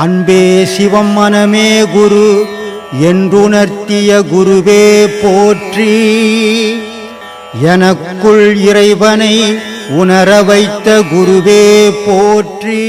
அன்பே சிவம் மனமே குரு என்றுணர்த்திய குருவே போற்றி. எனக்குள் இறைவனை உணர வைத்த குருவே போற்றி.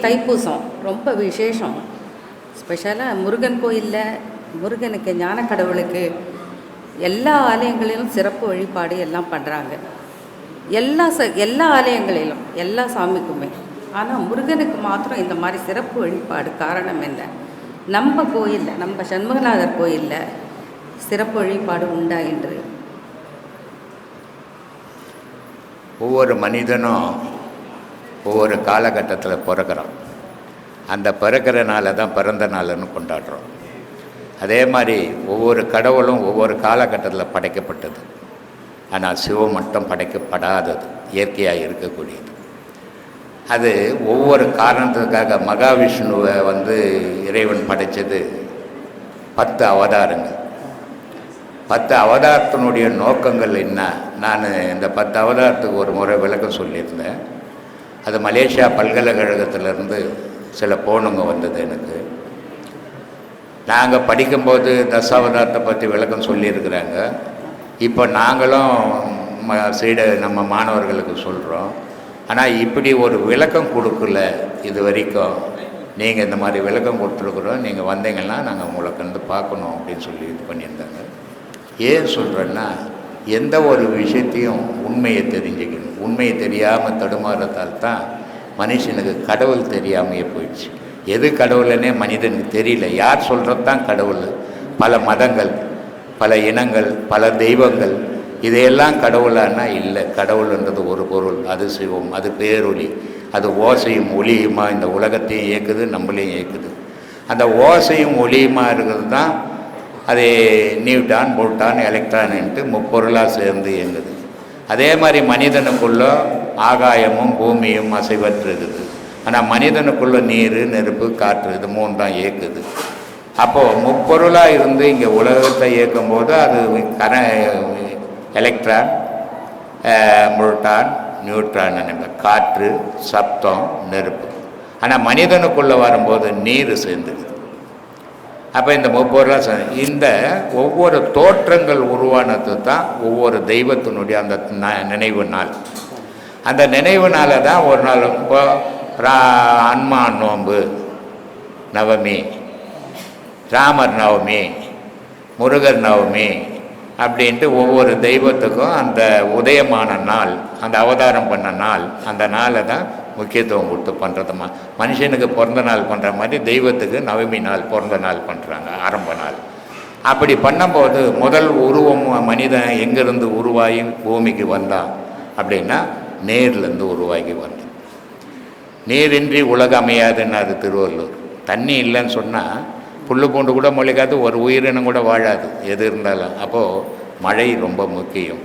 தைப்பூசம் ரொம்ப விசேஷம். ஸ்பெஷலாக முருகன் கோயிலில் முருகனுக்கு ஞான கடவுளுக்கு எல்லா ஆலயங்களிலும் சிறப்பு வழிபாடு எல்லாம் பண்ணுறாங்க. எல்லா ஆலயங்களிலும் எல்லா சாமிக்குமே. ஆனால் முருகனுக்கு மாத்திரம் இந்த மாதிரி சிறப்பு வழிபாடு காரணம் என்ன? நம்ம கோயிலில், நம்ம சண்முகநாதர் கோயிலில் சிறப்பு வழிபாடு உண்டா என்று ஒவ்வொரு மனிதனும் ஒவ்வொரு காலகட்டத்தில் பிறக்கிறோம். அந்த பிறக்கிற நாளை தான் பிறந்த நாள்னு கொண்டாடுறோம். அதே மாதிரி ஒவ்வொரு கடவுளும் ஒவ்வொரு காலகட்டத்தில் படைக்கப்பட்டது. ஆனால் சிவம் மட்டும் படைக்கப்படாதது, இயற்கையாக இருக்கக்கூடியது. அது ஒவ்வொரு காரணத்துக்காக மகாவிஷ்ணுவை இறைவன் படைத்தது 10 அவதாரங்கள். 10 அவதாரத்தினுடைய நோக்கங்கள் என்ன? நான் இந்த 10 அவதாரத்துக்கு ஒரு முறை விளக்கம் சொல்லியிருந்தேன். அது மலேசியா பல்கலைக்கழகத்திலேருந்து சில போனுங்க வந்தது எனக்கு. நாங்கள் படிக்கும்போது தசாவதாரத்தை பற்றி விளக்கம் சொல்லியிருக்கிறாங்க. இப்போ நாங்களும் நம்ம மாணவர்களுக்கு சொல்கிறோம். ஆனால் இப்படி ஒரு விளக்கம் கொடுக்கல இது வரைக்கும். நீங்கள் இந்த மாதிரி விளக்கம் கொடுத்துருக்குறோம், நீங்கள் வந்தீங்கன்னா நாங்கள் உங்களை பார்க்கணும் அப்படின்னு சொல்லி இது பண்ணியிருந்தாங்க. ஏன் சொல்கிறேன்னா, எந்த ஒரு விஷயத்தையும் உண்மையை தெரிஞ்சுக்கணும். உண்மையை தெரியாமல் தடுமாறத்தால் தான் மனுஷனுக்கு கடவுள் தெரியாமையே போயிடுச்சு. எது கடவுள்னே மனிதனுக்கு தெரியல. யார் சொல்கிறது தான் கடவுள்? பல மதங்கள், பல இனங்கள், பல தெய்வங்கள், இதையெல்லாம் கடவுளானா இல்லை. கடவுள்ன்றது ஒரு பொருள், அது சிவம், அது பேரொளி, அது ஓசையும் ஒளியுமா இந்த உலகத்தையும் இயக்குது, நம்மளையும் இயக்குது. அந்த ஓசையும் ஒளியுமா இருக்கிறது தான் அது நியூட்டான், புரோட்டான், எலக்ட்ரான்ட்டு முப்பொருளாக சேர்ந்து இயங்குது. அதே மாதிரி மனிதனுக்குள்ள ஆகாயமும் பூமியும் அசைவற்றுது. ஆனால் மனிதனுக்குள்ள நீர், நெருப்பு, காற்று, இது 3 தான் இயக்குது. அப்போது முப்பொருளாக இருந்து இங்கே உலகத்தை இயக்கும் போது அது எலக்ட்ரான், புரோட்டான், நியூட்ரான், காற்று, சப்தம், நெருப்பு. ஆனால் மனிதனுக்குள்ளே வரும்போது நீர் சேர்ந்துக்குது. அப்போ இந்த முப்பொருளாக இந்த ஒவ்வொரு தோற்றங்கள் உருவானது தான் ஒவ்வொரு தெய்வத்தினுடைய அந்த நினைவு நாள். அந்த நினைவு நாளை தான் ஒரு நாள் இப்போ அன்மான் நோன்பு நவமி, ராமர் நவமி, முருகர் நவமி, அப்படின்ட்டு ஒவ்வொரு தெய்வத்துக்கும் அந்த உதயமான நாள், அந்த அவதாரம் பண்ண நாள், அந்த நாளை தான் முக்கியத்துவம் கொடுத்து பண்ணுறதுமா. மனுஷனுக்கு பிறந்த நாள் பண்ணுற மாதிரி தெய்வத்துக்கு நவமி நாள் பிறந்த நாள் பண்ணுறாங்க, ஆரம்ப நாள். அப்படி பண்ணும்போது முதல் உருவம் மனிதன் எங்கேருந்து உருவாகி பூமிக்கு வந்தான் அப்படின்னா நீர்லேருந்து உருவாகி வந்தான். நீரின்றி உலகம் அமையாதுன்னாரு திருவள்ளுவர். தண்ணி இல்லைன்னு சொன்னால் புல் பூண்டு கூட முளைக்காது, ஒரு உயிரினம் கூட வாழாது எது இருந்தாலும். அப்போது மழை ரொம்ப முக்கியம்.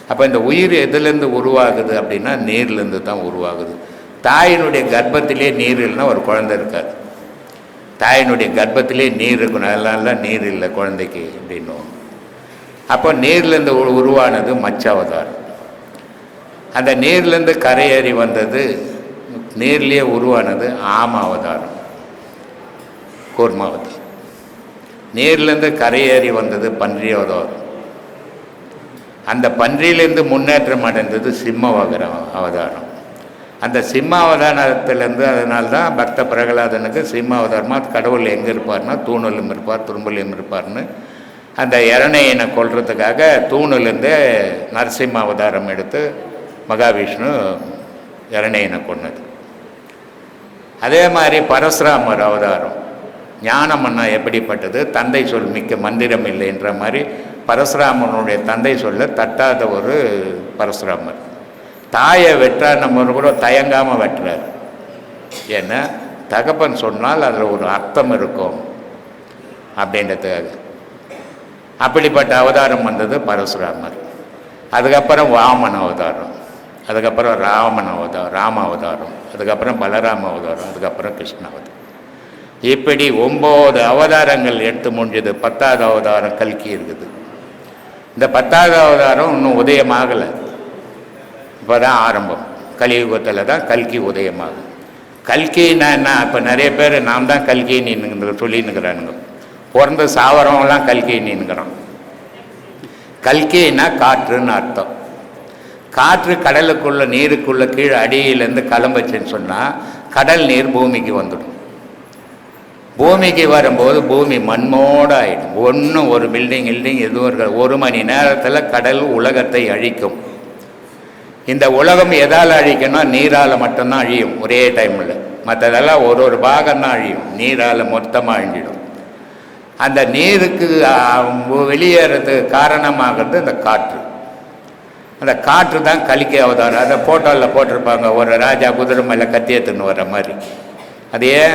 அப்போ இந்த உயிர் எதுலேருந்து உருவாகுது அப்படின்னா நீர்லேருந்து தான் உருவாகுது. தாயினுடைய கர்ப்பத்திலே நீர் இல்லைன்னா ஒரு குழந்தை இருக்காது. தாயினுடைய கர்ப்பத்திலே நீர் இருக்கணும், அதனால நீர் இல்லை குழந்தைக்கு அப்படின்னும். அப்போ நீர்லேருந்து உருவானது மச்ச அவதாரம். அந்த நீர்லேருந்து கரையேறி வந்தது, நீர்லேயே உருவானது ஆம அவதாரம், கூர்மாவதாரம். நீர்லேருந்து கரையேறி வந்தது பன்றி அவதாரம். அந்த பன்றியிலேருந்து முன்னேற்றம் அடைந்தது சிம்ம அவதாரம். அந்த சிம்ம அவதாரத்திலேருந்து, அதனால்தான் பக்த பிரகலாதனுக்கு சிம்ம அவதாரமாக கடவுள் எங்கே இருப்பார்னா தூணிலும் இருப்பார் துரும்புலையும் இருப்பார்னு அந்த இரணையனை கொல்றதுக்காக தூணிலேருந்து நரசிம்ம அவதாரம் எடுத்து மகாவிஷ்ணு இரணையனை கொன்னது. அதே மாதிரி பரசுராமர் அவதாரம், ஞானம்னா எப்படிப்பட்டது, தந்தை சொல் மிக்க மந்திரம் இல்லைன்ற மாதிரி பரசுராமனுடைய தந்தை சொல்ல தட்டாத ஒரு பரசுராமர். தாயை வெட்டார் நம்ம கூட தயங்காமல் வெட்டுறார். ஏன்னா தகப்பன் சொன்னால் அதில் ஒரு அர்த்தம் இருக்கும் அப்படின்றதுக்காக. அப்படிப்பட்ட அவதாரம் வந்தது பரசுராமர். அதுக்கப்புறம் வாமன் அவதாரம், அதுக்கப்புறம் ராம அவதாரம், அதுக்கப்புறம் பலராம அவதாரம், அதுக்கப்புறம் கிருஷ்ண அவதாரம். இப்படி 9 அவதாரங்கள் எடுத்து முடிஞ்சது. 10வது அவதாரம் கல்கி இருக்குது. இந்த 10வது அவதாரம் இன்னும் உதயமாகலை, இப்போ தான் ஆரம்பம். கலியுகத்தில் தான் கல்கி உதயமாகும். கல்கின்னா என்ன? இப்போ நிறைய பேர் நாம் தான் கல்கின்னு சொல்லின்னுக்கிறானுங்க. பிறந்த சாவரம்லாம் கல்கின்னுக்கிறான். கல்கின்னா காற்றுன்னு அர்த்தம். காற்று கடலுக்குள்ள நீருக்குள்ள கீழே அடியிலேருந்து கிளம்புச்சுன்னு சொன்னால் கடல் நீர் பூமிக்கு வந்துடும். பூமிக்கு வரும்போது பூமி மண்மோடு ஆகிடும். ஒன்றும் ஒரு பில்டிங் எதுவும் இருக்காது. 1 மணி நேரத்தில் கடல் உலகத்தை அழிக்கும். இந்த உலகம் எதால் அழிக்கணும்? நீரால் மட்டும்தான் அழியும் ஒரே டைமில். மற்றதெல்லாம் ஒரு பாகம்தான் அழியும், நீரால் மொத்தமாக அழிஞ்சிடும். அந்த நீருக்கு வெளியேறதுக்கு காரணமாகிறது இந்த காற்று. அந்த காற்று தான் கல்கி அவதாரம். அதை போட்டோவில் போட்டிருப்பாங்க, ஒரு ராஜா குதிரை மேலே கத்தி எடுத்துன்னு வர்ற மாதிரி. அதையே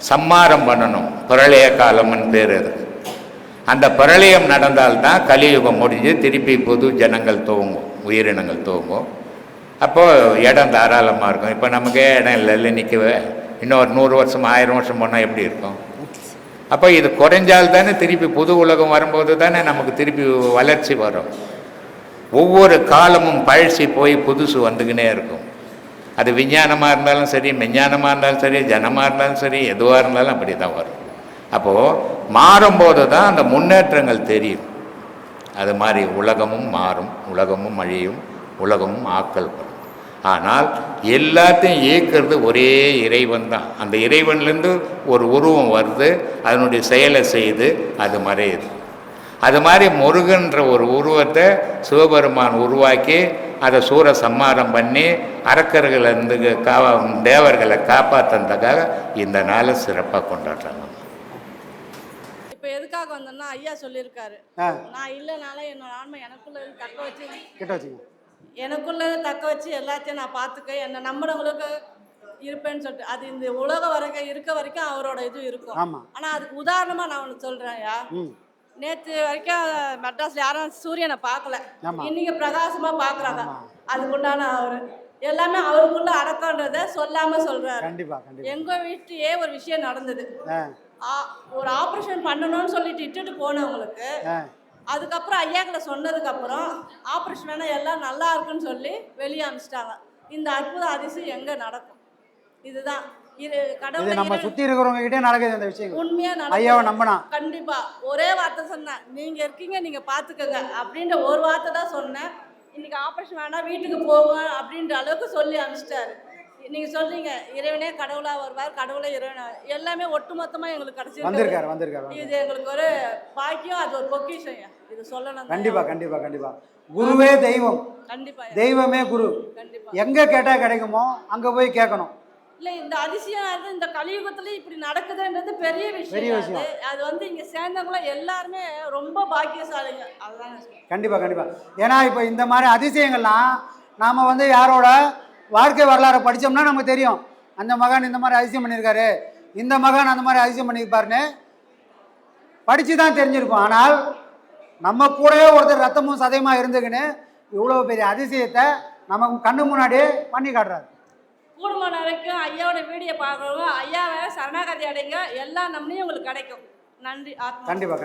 சம்மாரம் பண்ணணும், பிரளய காலம்னு பேர் அதுக்கு. அந்த பிரளயம் நடந்தால்தான் கலியுகம் முடிஞ்சு திருப்பி புது ஜனங்கள் துவங்கும், உயிரினங்கள் துவங்கும். அப்போது இடம் தாராளமாக இருக்கும். இப்போ நமக்கே இடம் இல்லை நிற்கவே. இன்னும் ஒரு 100 வருஷம் 1000 வருஷம் போனால் எப்படி இருக்கும்? அப்போ இது குறைஞ்சால் தானே திருப்பி புது உலகம் வரும்போது தானே நமக்கு திருப்பி வளர்ச்சி வரும். ஒவ்வொரு காலமும் பழசி போய் புதுசு வந்துக்கினே இருக்கும். அது விஞ்ஞானமாக இருந்தாலும் சரி, மெஞ்ஞானமாக இருந்தாலும் சரி, ஜனமாக இருந்தாலும் சரி, எதுவாக இருந்தாலும் அப்படி தான் வரும். அப்போது மாறும்போது தான் அந்த முன்னேற்றங்கள் தெரியும். அது மாதிரி உலகமும் மாறும், உலகமும் அழியும், உலகமும் ஆக்கல் வரும். ஆனால் எல்லாத்தையும் இயக்கிறது ஒரே இறைவன் தான். அந்த இறைவன்லேருந்து ஒரு உருவம் வருது, அதனுடைய செயலை செய்து அது மறையுது. அது மாதிரி முருகன்ற ஒரு உருவத்தை சிவபெருமான் உருவாக்கி அதை சூர சம்மாரம் பண்ணி அரக்கர்களிருந்து தேவர்களை காப்பாற்றுறதுக்காக இந்த நாளை சிறப்பாக கொண்டாடுறாங்க. இப்போ எதுக்காக வந்தோம்னா ஐயா சொல்லியிருக்காரு, நான் இல்லைனாலும் என்னோட ஆன்மை எனக்குள்ள தக்க வச்சு தக்க வச்சு எல்லாத்தையும் நான் பார்த்துக்க, என்னை நம்புறவங்களுக்கு இருப்பேன்னு சொல்லிட்டு, அது இந்த உலக இருக்க வரைக்கும் அவரோட இது இருக்கும். ஆனால் அதுக்கு உதாரணமாக நான் ஒன்று சொல்கிறேன் ஐயா. நேற்று வரைக்கும் மெட்ராஸில் யாரும் சூரியனை பார்க்கல, இன்னைக்கு பிரகாசமாக பார்க்குறாங்க. அதுக்குண்டான அவர் எல்லாமே அவருக்குள்ள அடக்கன்றதை சொல்லாமல் சொல்கிறாரு. எங்கள் வீட்டிலேயே ஒரு விஷயம் நடந்தது. ஒரு ஆப்ரேஷன் பண்ணணும்னு சொல்லிட்டு இட்டுட்டு போனவங்களுக்கு அதுக்கப்புறம் ஐயாக்களை சொன்னதுக்கப்புறம் ஆப்ரேஷன் வேணால் எல்லாம் நல்லா இருக்குன்னு சொல்லி வெளியே அனுப்பிச்சிட்டாங்க. இந்த அற்புத அதிசயம் எங்கே நடக்கும்? இதுதான் இது கடவுள் நம்ம சுற்றி இருக்கிறவங்க கிட்டே நடக்குது இந்த விஷயம். உண்மையாக ஐயாவை நம்பினா கண்டிப்பாக ஒரே வார்த்தை சொன்னேன், நீங்கள் இருக்கீங்க, நீங்கள் பார்த்துக்கங்க அப்படின்ற ஒரு வார்த்தை தான் சொன்னேன். இன்னைக்கு ஆப்ரேஷன் வேணால் வீட்டுக்கு போங்க அப்படின்ற அளவுக்கு சொல்லி அனுப்பிச்சிட்டாரு. நீங்கள் சொல்றீங்க இறைவனே கடவுளாக வருவார், கடவுளே இறைவனா, எல்லாமே ஒட்டுமொத்தமாக எங்களுக்கு கிடைச்சிருக்கு. வந்திருக்காரு. இது எங்களுக்கு ஒரு பாக்கியம், அது ஒரு பொக்கிஷம். இது சொல்லணும். கண்டிப்பா. குருவே தெய்வம், கண்டிப்பாக தெய்வமே குரு. கண்டிப்பாக எங்கே கேட்டால் கிடைக்குமோ அங்கே போய் கேட்கணும். இல்லை, இந்த அதிசயம் அது இந்த கலியுகத்துல இப்படி நடக்குதுன்றது பெரிய விஷயம். அது வந்து இங்க சேர்ந்தவங்களும் எல்லாருமே ரொம்ப பாக்கியசாலிங்க. அதுதான் நான் சொல்றேன். கண்டிப்பா. ஏன்னா இப்போ இந்த மாதிரி அதிசயங்கள்லாம் நாம் வந்து யாரோட வாழ்க்கை வரலாறு படித்தோம்னா நமக்கு தெரியும். அந்த மகான் இந்த மாதிரி அதிசயம் பண்ணியிருக்காரு, இந்த மகான் அந்த மாதிரி அதிசயம் பண்ணியிருப்பாருன்னு படித்து தான் தெரிஞ்சிருக்கும். ஆனால் நம்ம கூடவே ஒருத்தர் ரத்தமும் சதையுமா இருந்துக்குன்னு இவ்வளோ பெரிய அதிசயத்தை நமக்கு கண்ணு முன்னாடியே பண்ணி காட்டுறாரு. கூடுமான வரைக்கும் ஐயாவோட வீடியோ பார்க்குறவங்க ஐயாவை சரணாகதி அடைங்க, எல்லா நன்மையும் உங்களுக்கு கிடைக்கும். நன்றி. கண்டிப்பாக